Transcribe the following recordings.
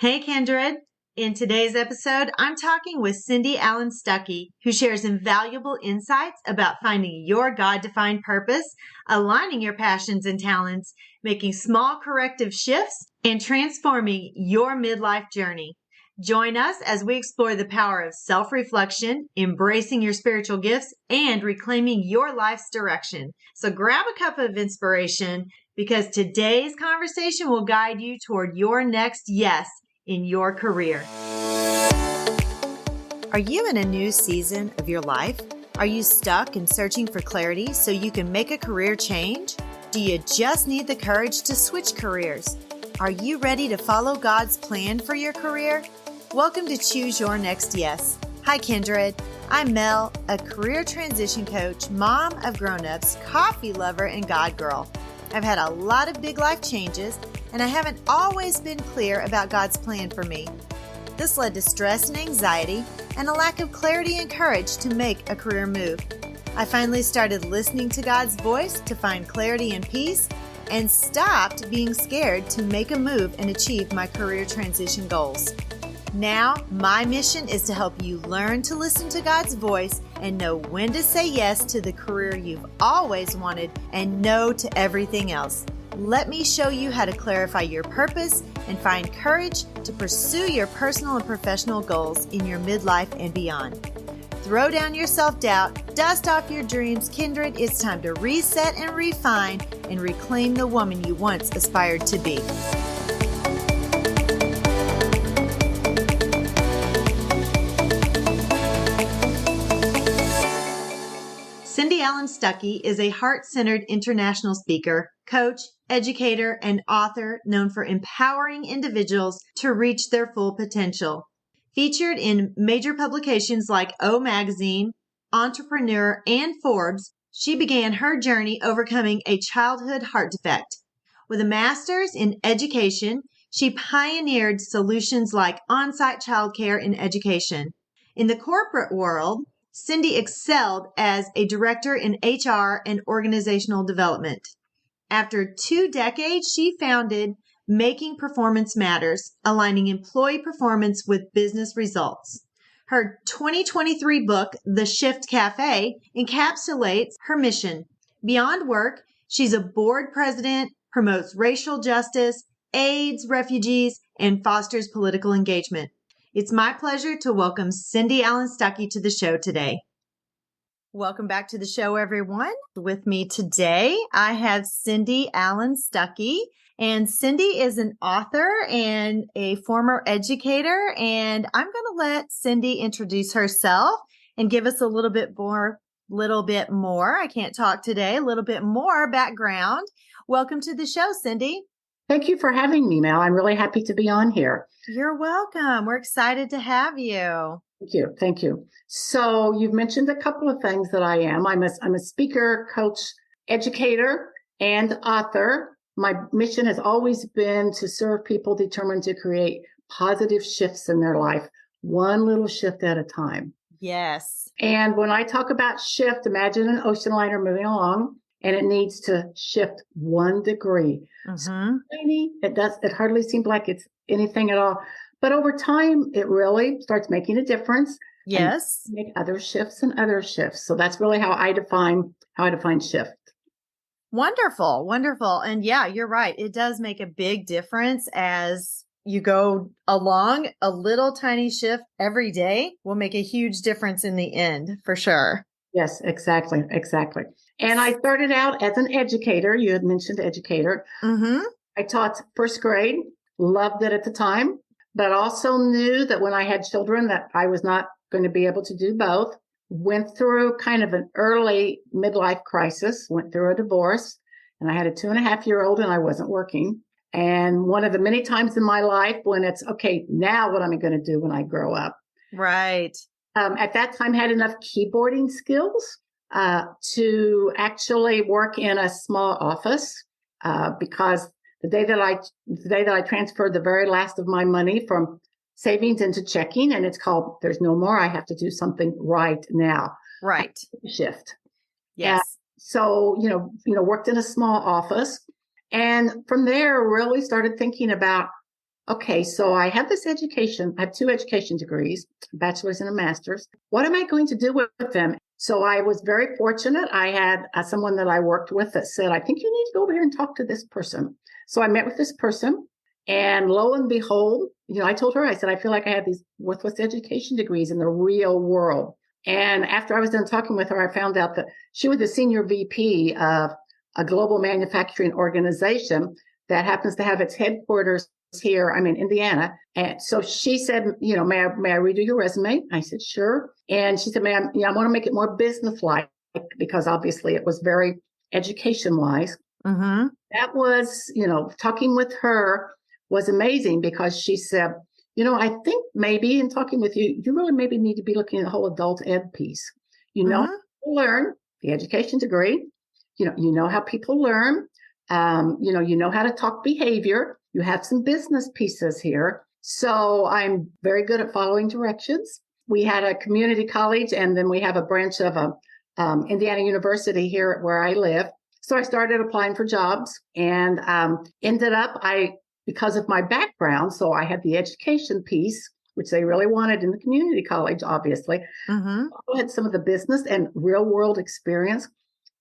Hey, Kindred. In today's episode, I'm talking with Cindy Allen-Stuckey, who shares invaluable insights about finding your God-defined purpose, aligning your passions and talents, making small corrective shifts, and transforming your midlife journey. Join us as we explore the power of self-reflection, embracing your spiritual gifts, and reclaiming your life's direction. So grab a cup of inspiration because today's conversation will guide you toward your next yes in your career. Are you in a new season of your life? Are you stuck and searching for clarity so you can make a career change? Do you just need the courage to switch careers? Are you ready to follow God's plan for your career? Welcome to Choose Your Next Yes. Hi, Kindred. I'm Mel, a career transition coach, mom of grown-ups, coffee lover, and God girl. I've had a lot of big life changes, and I haven't always been clear about God's plan for me. This led to stress and anxiety and a lack of clarity and courage to make a career move. I finally started listening to God's voice to find clarity and peace and stopped being scared to make a move and achieve my career transition goals. Now, my mission is to help you learn to listen to God's voice and know when to say yes to the career you've always wanted and no to everything else. Let me show you how to clarify your purpose and find courage to pursue your personal and professional goals in your midlife and beyond. Throw down your self-doubt, dust off your dreams, Kindred. It's time to reset and refine and reclaim the woman you once aspired to be. Cindy Allen-Stuckey is a heart-centered international speaker, coach, educator, and author known for empowering individuals to reach their full potential. Featured in major publications like O Magazine, Entrepreneur, and Forbes, she began her journey overcoming a childhood heart defect. With a master's in education, she pioneered solutions like on-site childcare in education. In the corporate world, Cindy excelled as a director in HR and organizational development. After 2 decades, she founded Making Performance Matters, aligning employee performance with business results. Her 2023 book, The Shift Café, encapsulates her mission. Beyond work, she's a board president, promotes racial justice, aids refugees, and fosters political engagement. It's my pleasure to welcome Cindy Allen-Stuckey to the show today. Welcome back to the show, everyone. With me today, I have Cindy Allen-Stuckey. And Cindy is an author and a former educator. And I'm going to let Cindy introduce herself and give us a little bit more. I can't talk today. A little bit more background. Welcome to the show, Cindy. Thank you for having me, Mel. I'm really happy to be on here. You're welcome. We're excited to have you. Thank you. So you've mentioned a couple of things that I am. I'm a speaker, coach, educator, and author. My mission has always been to serve people determined to create positive shifts in their life, one little shift at a time. Yes. And when I talk about shift, imagine an ocean liner moving along, and it needs to shift 1 degree. Mm-hmm. So tiny, it hardly seems like it's anything at all. But over time, it really starts making a difference. Yes. And make other shifts and other shifts. So that's really how I define shift. Wonderful. Wonderful. And yeah, you're right. It does make a big difference as you go along. A little tiny shift every day will make a huge difference in the end, for sure. Yes, exactly. And I started out as an educator. You had mentioned educator. Mm-hmm. I taught first grade, loved it at the time, but also knew that when I had children that I was not going to be able to do both. Went through kind of an early midlife crisis, went through a divorce, and I had a 2.5-year-old and I wasn't working. And one of the many times in my life when it's, okay, now what am I going to do when I grow up? Right. At that time, had enough keyboarding skills to actually work in a small office because the day that I transferred the very last of my money from savings into checking, and it's called there's no more, I have to do something right now. Right. Shift. Yes. So, worked in a small office, and from there really started thinking about okay, so I have this education. I have 2 education degrees, a bachelor's and a master's. What am I going to do with them? So I was very fortunate. I had someone that I worked with that said, I think you need to go over here and talk to this person. So I met with this person, and lo and behold, I told her, I said, I feel like I have these worthless education degrees in the real world. And after I was done talking with her, I found out that she was the senior VP of a global manufacturing organization that happens to have its headquarters here. I'm in Indiana. And so she said, may I redo your resume? I said, sure. And she said, I want to make it more business-like, because obviously it was very education-wise. Mm-hmm. That was, talking with her was amazing, because she said, I think maybe in talking with you, you really maybe need to be looking at the whole adult ed piece. Mm-hmm. Learn the education degree. You know how people learn. You know how to talk behavior. You have some business pieces here. So I'm very good at following directions. We had a community college, and then we have a branch of Indiana University here where I live. So I started applying for jobs, and ended up, because of my background, so I had the education piece, which they really wanted in the community college, obviously. Mm-hmm. I had some of the business and real world experience.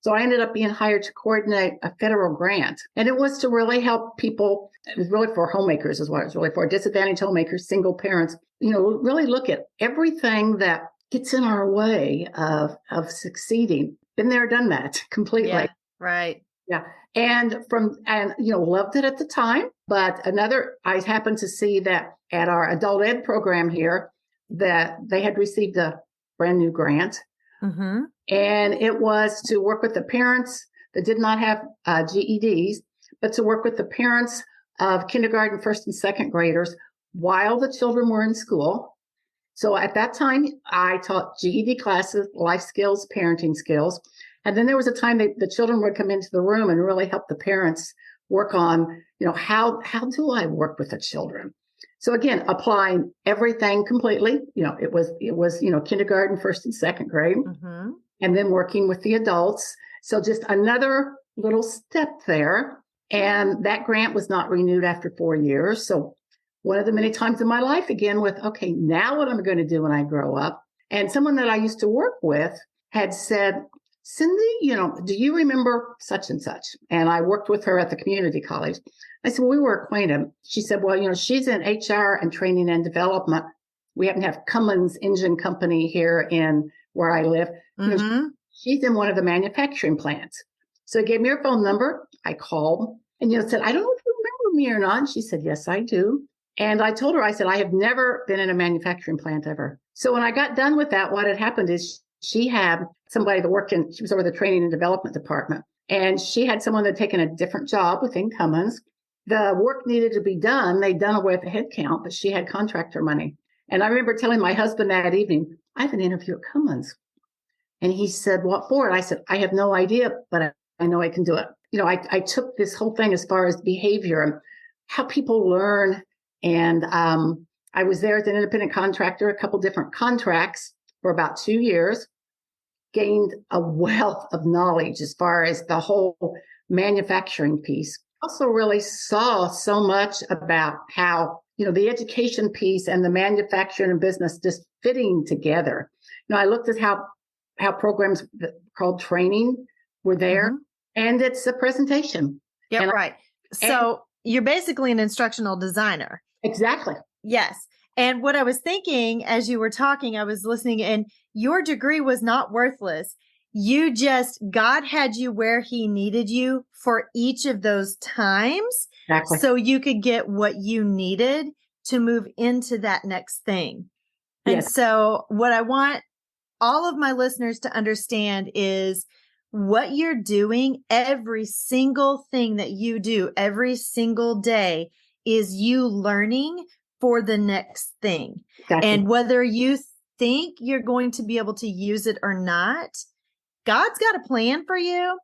So I ended up being hired to coordinate a federal grant. And it was to really help people. It was really for homemakers, is what it was really for, disadvantaged homemakers, single parents, really look at everything that gets in our way of succeeding. Been there, done that completely. Yeah, right. Yeah. And loved it at the time. But I happened to see that at our adult ed program here, that they had received a brand new grant. Mm-hmm. And it was to work with the parents that did not have GEDs, but to work with the parents of kindergarten, first and second graders while the children were in school. So at that time, I taught GED classes, life skills, parenting skills. And then there was a time that the children would come into the room and really help the parents work on, how do I work with the children? So again, applying everything completely. It was kindergarten, first and second grade, Mm-hmm. and then working with the adults. So just another little step there. And that grant was not renewed after 4 years. So one of the many times in my life, again, with, okay, now what am I going to do when I grow up? And someone that I used to work with had said, Cindy, do you remember such and such? And I worked with her at the community college. I said, well, we were acquainted. She said, well, she's in HR and training and development. We happen to have Cummins Engine Company here in where I live. Mm-hmm. She's in one of the manufacturing plants. So he gave me her phone number. I called and, said, I don't know if you remember me or not. And she said, yes, I do. And I told her, I said, I have never been in a manufacturing plant ever. So when I got done with that, what had happened is she had somebody that worked she was over the training and development department. And she had someone that had taken a different job within Cummins. The work needed to be done. They'd done away with the head count, but she had contractor money. And I remember telling my husband that evening, I have an interview at Cummins. And he said, what for? And I said, I have no idea, but I know I can do it. I took this whole thing as far as behavior and how people learn. And I was there as an independent contractor, a couple different contracts for about 2 years, gained a wealth of knowledge as far as the whole manufacturing piece. Also really saw so much about how, the education piece and the manufacturing and business just fitting together. I looked at how programs called training were there, mm-hmm. and it's a presentation. Yep, right. So you're basically an instructional designer. Exactly. Yes. And what I was thinking as you were talking, I was listening, and your degree was not worthless. God had you where he needed you for each of those times. Exactly. So you could get what you needed to move into that next thing. And yes. So what I want all of my listeners to understand is what you're doing, every single thing that you do every single day is you learning for the next thing. Exactly. And whether you think you're going to be able to use it or not, God's got a plan for you,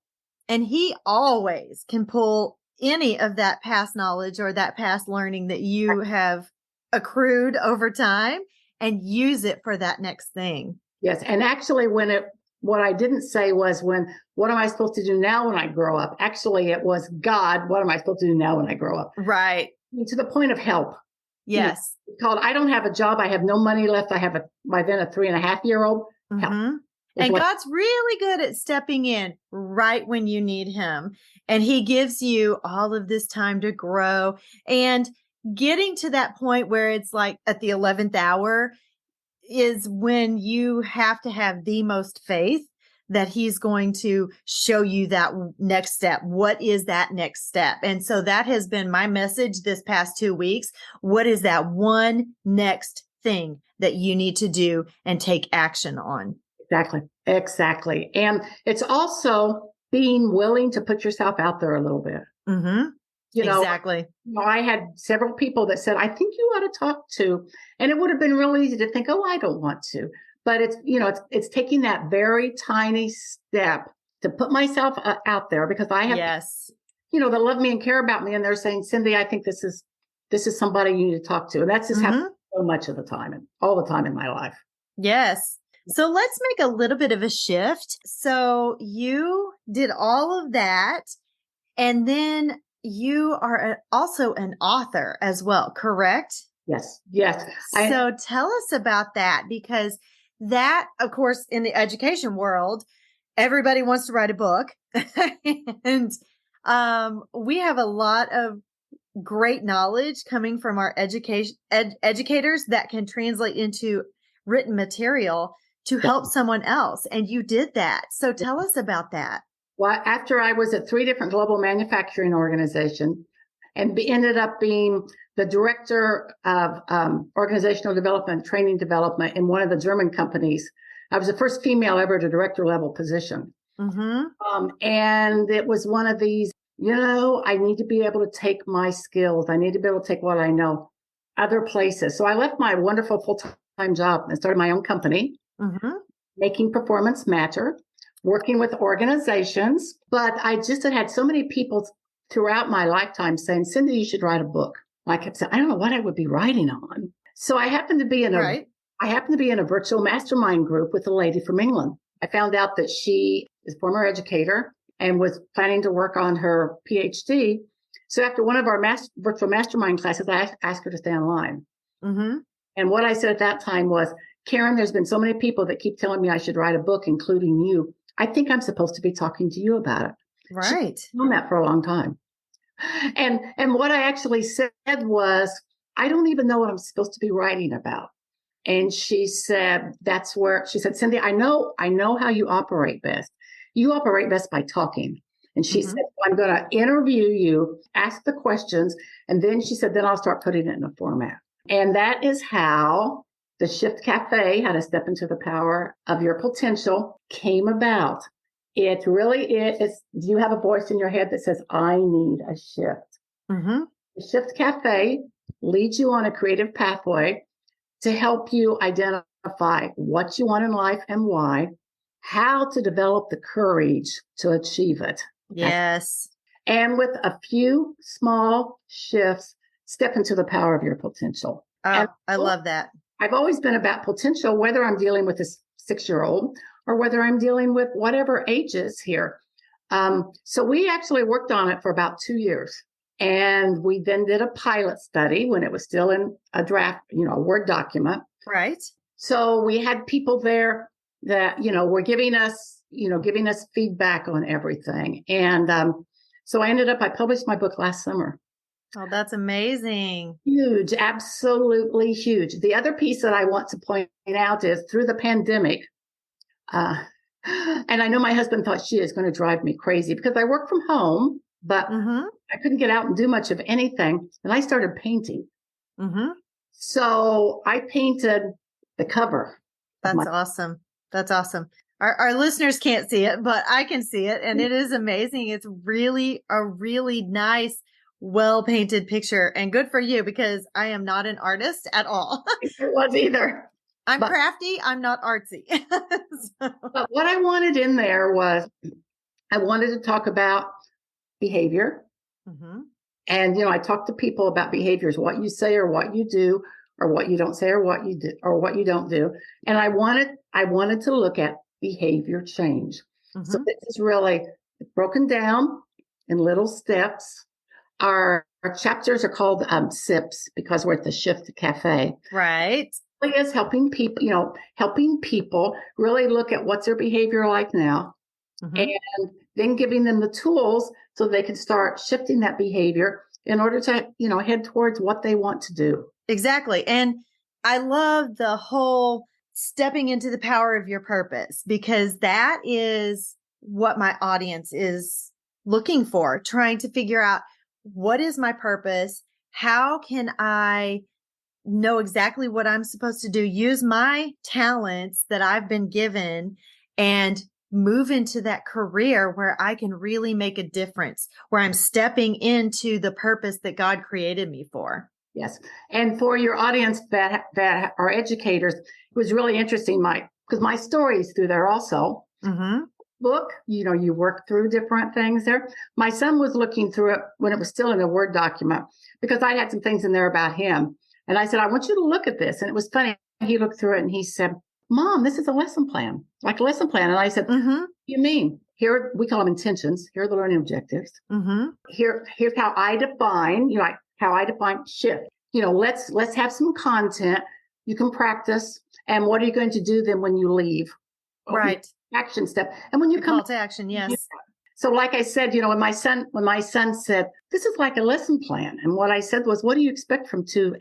and he always can pull any of that past knowledge or that past learning that you have accrued over time and use it for that next thing. Yes. And actually, what I didn't say was what am I supposed to do now when I grow up? Actually, it was God, what am I supposed to do now when I grow up? Right. To the point of help. Yes. Called I Don't Have a Job. I Have No Money Left. I have by then a 3.5-year-old. Mm-hmm. And God's really good at stepping in right when you need him. And he gives you all of this time to grow, and getting to that point where it's like at the 11th hour is when you have to have the most faith that he's going to show you that next step. What is that next step? And so that has been my message this past 2 weeks. What is that one next thing that you need to do and take action on? Exactly. And it's also being willing to put yourself out there a little bit. Mm-hmm. Exactly. I had several people that said, I think you ought to talk to, and it would have been real easy to think, oh, I don't want to. But it's taking that very tiny step to put myself out there, because I have, that love me and care about me. And they're saying, Cindy, I think this is somebody you need to talk to. And that's just happened so much of the time and all the time in my life. Yes. So let's make a little bit of a shift. So you did all of that, and then you are also an author as well, correct? Yes. So tell us about that, because that, of course, in the education world, everybody wants to write a book. And we have a lot of great knowledge coming from our educators that can translate into written material to help someone else. And you did that. So tell us about that. Well, after I was at 3 different global manufacturing organizations and ended up being the director of organizational development, training development in one of the German companies, I was the first female ever to director level position. Mm-hmm. And it was one of these, I need to be able to take my skills. I need to be able to take what I know other places. So I left my wonderful full-time job and started my own company, Making Performance Matter, working with organizations. But I just had so many people throughout my lifetime saying, Cindy, you should write a book. I kept saying, I don't know what I would be writing on. So I happened to be in a virtual mastermind group with a lady from England. I found out that she is a former educator and was planning to work on her PhD. So after one of our virtual mastermind classes, I asked her to stay online. And what I said at that time was, Karen, there's been so many people that keep telling me I should write a book, including you. I think I'm supposed to be talking to you about it. Right. She's known that for a long time. And what I actually said was, I don't even know what I'm supposed to be writing about. And she said, Cindy, I know how you operate best. You operate best by talking. And she said, I'm going to interview you, ask the questions. And then she said, then I'll start putting it in a format. And that is how the Shift Café, How to Step into the Power of Your Potential, came about. It really is. You have a voice in your head that says, I need a shift. The Shift Café leads you on a creative pathway to help you identify what you want in life and why, how to develop the courage to achieve it. Yes. And with a few small shifts, step into the power of your potential. Oh, I love that. I've always been about potential, whether I'm dealing with a 6-year-old or whether I'm dealing with whatever ages here. So we actually worked on it for about 2 years. And we then did a pilot study when it was still in a draft, a Word document. Right. So we had people there that, were giving us feedback on everything. And so I published my book last summer. Oh, that's amazing. Huge, absolutely huge. The other piece that I want to point out is through the pandemic, and I know my husband thought she is going to drive me crazy because I work from home, but I couldn't get out and do much of anything. And I started painting. So I painted the cover. That's awesome. That's awesome. Our listeners can't see it, but I can see it. And it is amazing. It's really a really nice, well-painted picture. And good for you, because I am not an artist at all. It was either. I'm crafty. I'm not artsy. But what I wanted in there was, I wanted to talk about behavior. And, I talk to people about behaviors, what you say or what you do, or what you don't say or what you do, or what you don't do. And I wanted to look at behavior change. So this is really broken down in little steps. Our our chapters are called SIPs because we're at the Shift Café. Right. It is helping people, helping people really look at what's their behavior like now, and then giving them the tools so they can start shifting that behavior in order to, head towards what they want to do. Exactly. And I love the whole stepping into the power of your purpose, because that is what my audience is looking for, trying to figure out, what is my purpose? How can I know exactly what I'm supposed to do, use my talents that I've been given, and move into that career where I can really make a difference, where I'm stepping into the purpose that God created me for. Yes. And for your audience that are educators, it was really interesting, Mike, because my story is through there also. Book, you work through different things there. My son was looking through it when it was still in a Word document, because I had some things in there about him. And I said, I want you to look at this. And it was funny. He looked through it and he said, Mom, this is a lesson plan, like a lesson plan. And I said, what do you mean? Here, we call them intentions. Here are the learning objectives. Here's how I define, how I define shift. Let's have some content you can practice. And what are you going to do then when you leave? Right. Action step. And when you come call to action, yes. So like I said, when my son said, this is like a lesson plan. And what I said was, what do you expect from two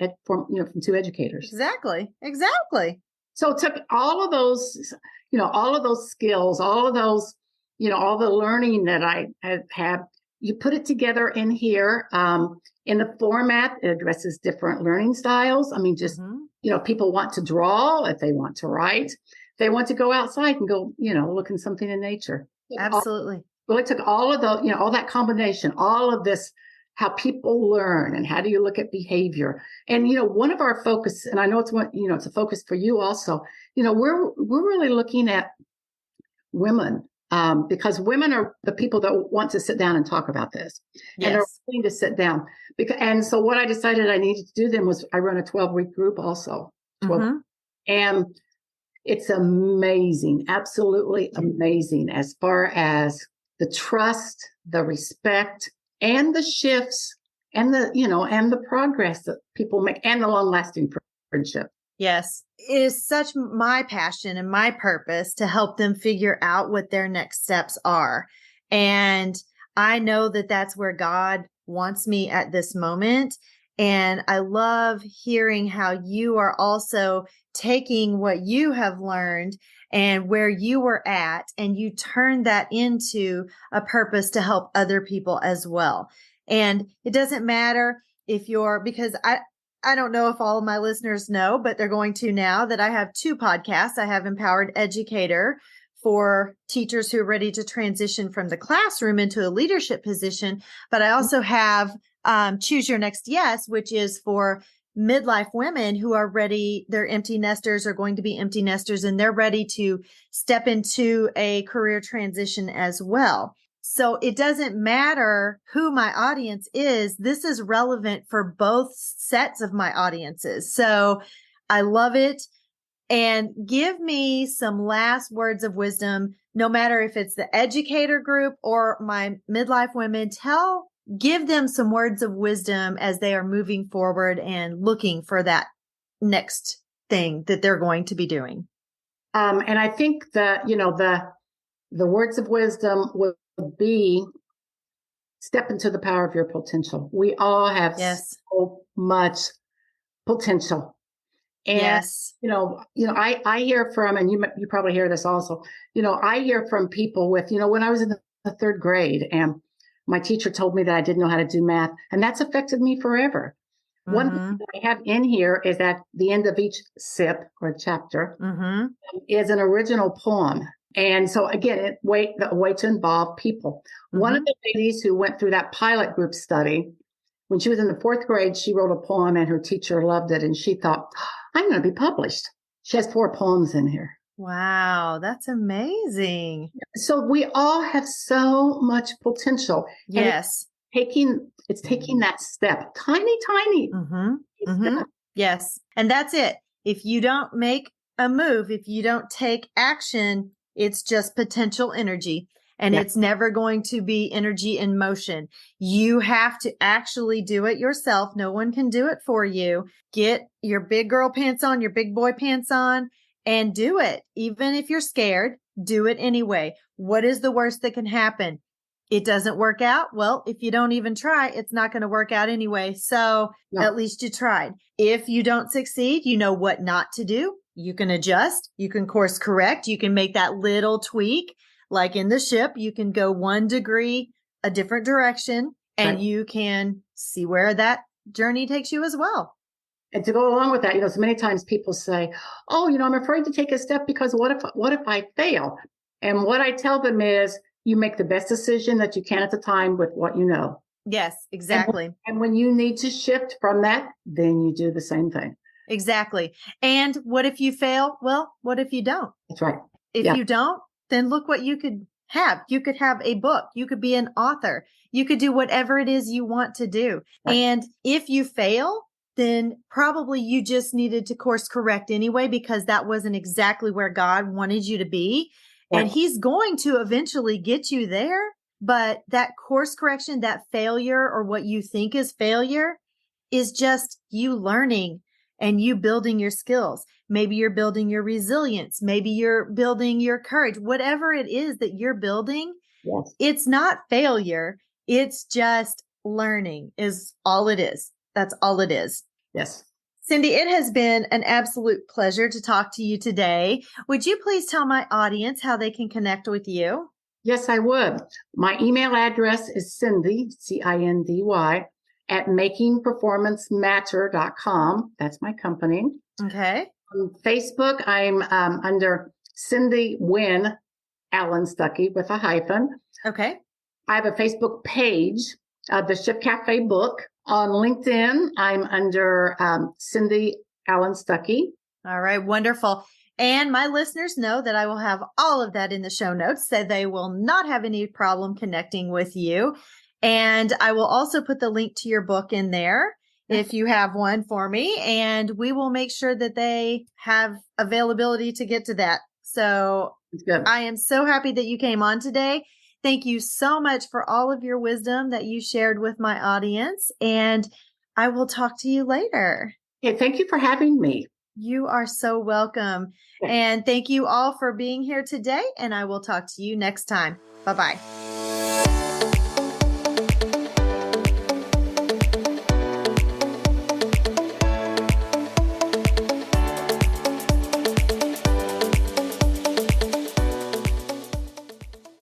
educators? Exactly. So it took all of those, all of those skills, all of those, all the learning that I have, you put it together in here, in the format. It addresses different learning styles. I mean, just, people want to draw, if they want to write, they want to go outside and go, look in something in nature. Absolutely. Well, it took all of the, all that combination, all of this, how people learn and how do you look at behavior. And, one of our focus, and I know it's what, it's a focus for you also, we're really looking at women, because women are the people that want to sit down and talk about this. Yes. And they're willing to sit down. And so what I decided I needed to do then was I run a 12-week group also. 12. And it's amazing, absolutely amazing, as far as the trust, the respect, and the shifts, and and the progress that people make, and the long-lasting friendship. Yes. It is such my passion and my purpose to help them figure out what their next steps are. And I know that that's where God wants me at this moment. And I love hearing how you are also taking what you have learned and where you were at, and you turn that into a purpose to help other people as well. And it doesn't matter if because I don't know if all of my listeners know, but they're going to now, that I have 2 podcasts. I have Empowered Educator for teachers who are ready to transition from the classroom into a leadership position. But I also have Choose Your Next Yes, which is for midlife women who are ready. They're empty nesters, or going to be empty nesters, and they're ready to step into a career transition as well. So it doesn't matter who my audience is. This is relevant for both sets of my audiences. So I love it. And give me some last words of wisdom, no matter if it's the educator group or my midlife women. Give them some words of wisdom as they are moving forward and looking for that next thing that they're going to be doing. And I think that, the words of wisdom would be, step into the power of your potential. We all have so much potential. And, I hear from, and you probably hear this also, I hear from people with, when I was in the 3rd grade and my teacher told me that I didn't know how to do math, and that's affected me forever. One thing that I have in here is at the end of each SIP or chapter is an original poem. And so again, a way to involve people. One of the ladies who went through that pilot group study, when she was in the 4th grade, she wrote a poem and her teacher loved it. And she thought, I'm going to be published. She has 4 poems in here. Wow, that's amazing. So we all have so much potential. Yes. And it's taking that step, tiny step. Yes. And that's it. If you don't make a move, if you don't take action, it's just potential energy. and it's never going to be energy in motion. You have to actually do it yourself. No one can do it for you. Get your big girl pants on, your big boy pants on, and do it. Even if you're scared, do it anyway. What is the worst that can happen? It doesn't work out. Well, if you don't even try, it's not going to work out anyway. So at least you tried. If you don't succeed, you know what not to do. You can adjust. You can course correct. You can make that little tweak. Like in the ship, you can go 1 degree, a different direction, and you can see where that journey takes you as well. And to go along with that, so many times people say, oh, I'm afraid to take a step because what if I fail? And what I tell them is you make the best decision that you can at the time with what you know. Yes, exactly. And when you need to shift from that, then you do the same thing. Exactly. And what if you fail? Well, what if you don't? That's right. If you don't, then look what you could have. You could have a book. You could be an author. You could do whatever it is you want to do. Right. And if you fail, then probably you just needed to course correct anyway, because that wasn't exactly where God wanted you to be. Right. And he's going to eventually get you there. But that course correction, that failure, or what you think is failure, is just you learning and you building your skills. Maybe you're building your resilience. Maybe you're building your courage. Whatever it is that you're building, it's not failure. It's just learning is all it is. That's all it is. Yes. Cindy, it has been an absolute pleasure to talk to you today. Would you please tell my audience how they can connect with you? Yes, I would. My email address is Cindy, CINDY, at makingperformancematter.com. That's my company. Okay. On Facebook, I'm under Cindy Allen-Stuckey with a hyphen. Okay. I have a Facebook page, the Shift Café book. On LinkedIn, I'm under Cindy Allen-Stuckey. All right. Wonderful. And my listeners know that I will have all of that in the show notes, so they will not have any problem connecting with you. And I will also put the link to your book in there if you have one for me, and we will make sure that they have availability to get to that. So I am so happy that you came on today. Thank you so much for all of your wisdom that you shared with my audience, and I will talk to you later. Okay, thank you for having me. You are so welcome. And thank you all for being here today, and I will talk to you next time. Bye-bye.